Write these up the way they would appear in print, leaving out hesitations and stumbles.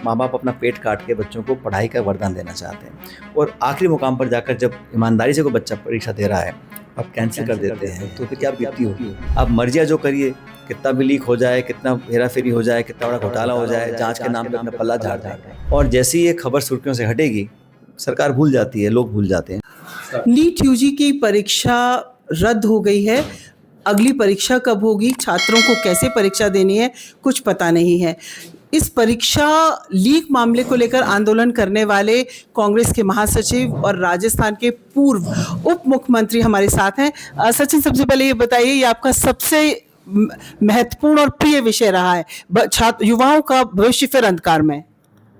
माँ बाप अपना पेट काट के बच्चों को पढ़ाई का वरदान देना चाहते हैं और आखिरी मुकाम पर जाकर जब ईमानदारी से कोई बच्चा परीक्षा दे रहा है अब कैंसिल कर देते हैं तो फिर क्या बीती होगी। आप मर्जियाँ जो करिए, कितना भी लीक हो जाए, कितना हेरा फेरी हो जाए, कितना बड़ा घोटाला हो जाए, जांच के नाम पे अपना पल्ला झाड़ दें और जैसे ही ये खबर सुर्खियों से हटेगी सरकार भूल जाती है, लोग भूल जाते हैं। नीट यूजी की परीक्षा रद्द हो गई है। अगली परीक्षा कब होगी, छात्रों को कैसे परीक्षा देनी है, कुछ पता नहीं है। इस परीक्षा लीक मामले को लेकर आंदोलन करने वाले कांग्रेस के महासचिव और राजस्थान के पूर्व उप मुख्यमंत्री हमारे साथ हैं। सचिन, सबसे पहले ये बताइए, ये आपका सबसे महत्वपूर्ण और प्रिय विषय रहा है, छात्र युवाओं का भविष्य फिर अंधकार में।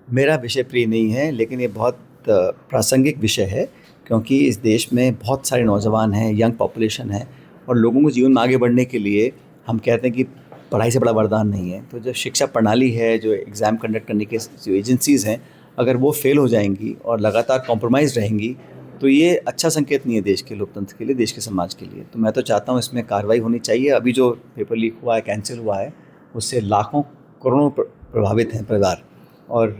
मेरा विषय प्रिय नहीं है, लेकिन ये बहुत प्रासंगिक विषय है क्योंकि इस देश में बहुत सारे नौजवान हैं, यंग पॉपुलेशन है और लोगों को जीवन में आगे बढ़ने के लिए हम कहते हैं कि पढ़ाई से बड़ा वरदान नहीं है। तो जो शिक्षा प्रणाली है, जो एग्ज़ाम कंडक्ट करने के जो एजेंसीज़ हैं, अगर वो फेल हो जाएंगी और लगातार कॉम्प्रोमाइज़ रहेंगी तो ये अच्छा संकेत नहीं है देश के लोकतंत्र के लिए, देश के समाज के लिए। तो मैं तो चाहता हूँ इसमें कार्रवाई होनी चाहिए। अभी जो पेपर लीक हुआ है, कैंसिल हुआ है, उससे लाखों करोड़ों प्रभावित हैं परिवार और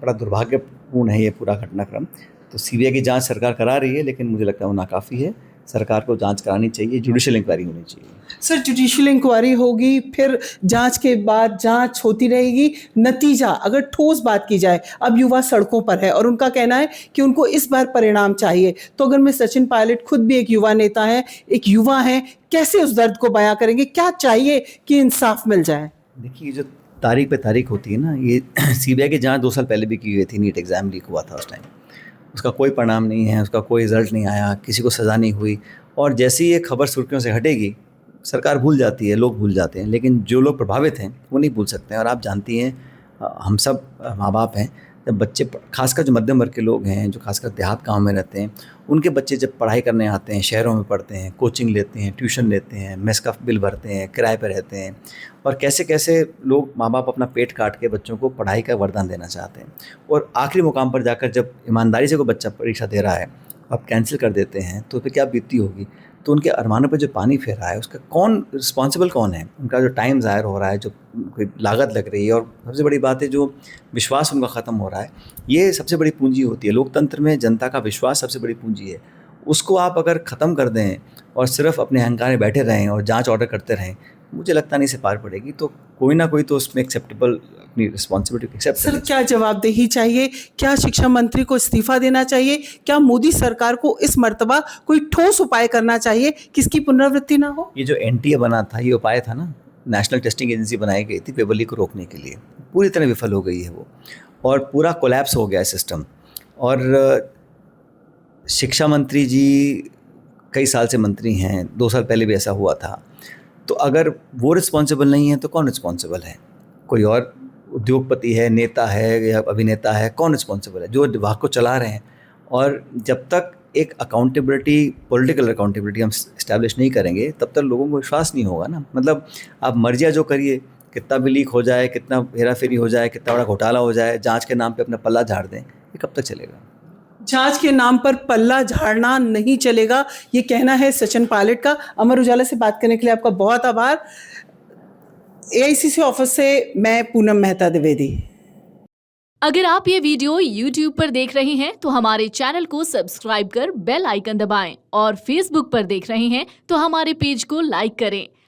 बड़ा दुर्भाग्यपूर्ण है ये पूरा घटनाक्रम। तो सीबीआई की जांच सरकार करा रही है, लेकिन मुझे लगता है वो नाकाफ़ी है। सरकार को जांच करानी चाहिए, जुडिशियल इंक्वायरी होनी चाहिए। सर, जुडिशियल इंक्वायरी होगी, फिर जांच के बाद जांच होती रहेगी, नतीजा अगर ठोस बात की जाए, अब युवा सड़कों पर है और उनका कहना है कि उनको इस बार परिणाम चाहिए। तो अगर मैं सचिन पायलट खुद भी एक युवा नेता है, एक युवा है, कैसे उस दर्द को बयां करेंगे, क्या चाहिए कि इंसाफ मिल जाए? देखिए, जो तारीख पे तारीख होती है ना, ये सीबीआई की जांच 2 साल पहले भी की हुई थी। नीट एग्ज़ाम लीक हुआ था उस टाइम, उसका कोई परिणाम नहीं है, उसका कोई रिजल्ट नहीं आया, किसी को सज़ा नहीं हुई और जैसे ही ये खबर सुर्खियों से हटेगी सरकार भूल जाती है, लोग भूल जाते हैं, लेकिन जो लोग प्रभावित हैं वो नहीं भूल सकते हैं। और आप जानती हैं, हम सब माँ बाप हैं, जब बच्चे, खासकर जो मध्यम वर्ग के लोग हैं, जो खासकर देहात गाँव में रहते हैं, उनके बच्चे जब पढ़ाई करने आते हैं, शहरों में पढ़ते हैं, कोचिंग लेते हैं, ट्यूशन लेते हैं, मेस का बिल भरते हैं, किराए पर रहते हैं और कैसे कैसे लोग माँ बाप अपना पेट काट के बच्चों को पढ़ाई का वरदान देना चाहते हैं और आखिरी मुकाम पर जाकर जब ईमानदारी से कोई बच्चा परीक्षा दे रहा है अब कैंसिल कर देते हैं तो फिर क्या बीती होगी। तो उनके अरमानों पर जो पानी फेर रहा है उसका रिस्पॉन्सिबल कौन है? उनका जो टाइम ज़ाहिर हो रहा है, जो कोई लागत लग रही है और सबसे बड़ी बात है जो विश्वास उनका ख़त्म हो रहा है, ये सबसे बड़ी पूंजी होती है लोकतंत्र में। जनता का विश्वास सबसे बड़ी पूंजी है। उसको आप अगर ख़त्म कर दें और सिर्फ अपने अहंकार में बैठे रहें और जांच ऑर्डर करते रहें, मुझे लगता नहीं से पार पड़ेगी। तो कोई ना कोई तो उसमें एक्सेप्टेबल अपनी रिस्पॉन्सिबिलिटी एक्सेप्ट। सर, क्या जवाबदेही चाहिए? क्या शिक्षा मंत्री को इस्तीफा देना चाहिए? क्या मोदी सरकार को इस मर्तबा कोई ठोस उपाय करना चाहिए कि इसकी पुनरावृत्ति ना हो? ये जो एनटीए बना था, ये उपाय था ना, नेशनल टेस्टिंग एजेंसी बनाई गई थी पेपर लीक को रोकने के लिए, पूरी तरह विफल हो गई है वो और पूरा कोलैप्स हो गया है सिस्टम। और शिक्षा मंत्री जी कई साल से मंत्री हैं, 2 साल पहले भी ऐसा हुआ था। तो अगर वो रिस्पॉन्सिबल नहीं है तो कौन रिस्पॉन्सिबल है? कोई और उद्योगपति है, नेता है या अभिनेता है, कौन रिस्पॉन्सिबल है? जो विभाग को चला रहे हैं। और जब तक एक अकाउंटेबिलिटी, पॉलिटिकल अकाउंटेबिलिटी हम इस्टेब्लिश नहीं करेंगे तब तक लोगों को विश्वास नहीं होगा ना। मतलब आप मर्जियाँ जो करिए, कितना भी लीक हो जाए, कितना हेरा फेरी हो जाए, कितना बड़ा घोटाला हो जाए, जांच के नाम पे अपना पल्ला झाड़ दें, ये कब तक चलेगा? जांच के नाम पर पल्ला झाड़ना नहीं चलेगा, ये कहना है सचिन पायलट का। अमर उजाला से बात करने के लिए आपका बहुत आभार। एआईसीसी ऑफिस से मैं पूनम मेहता द्विवेदी। अगर आप ये वीडियो YouTube पर देख रहे हैं तो हमारे चैनल को सब्सक्राइब कर बेल आइकन दबाएं और Facebook पर देख रहे हैं तो हमारे पेज को लाइक करें।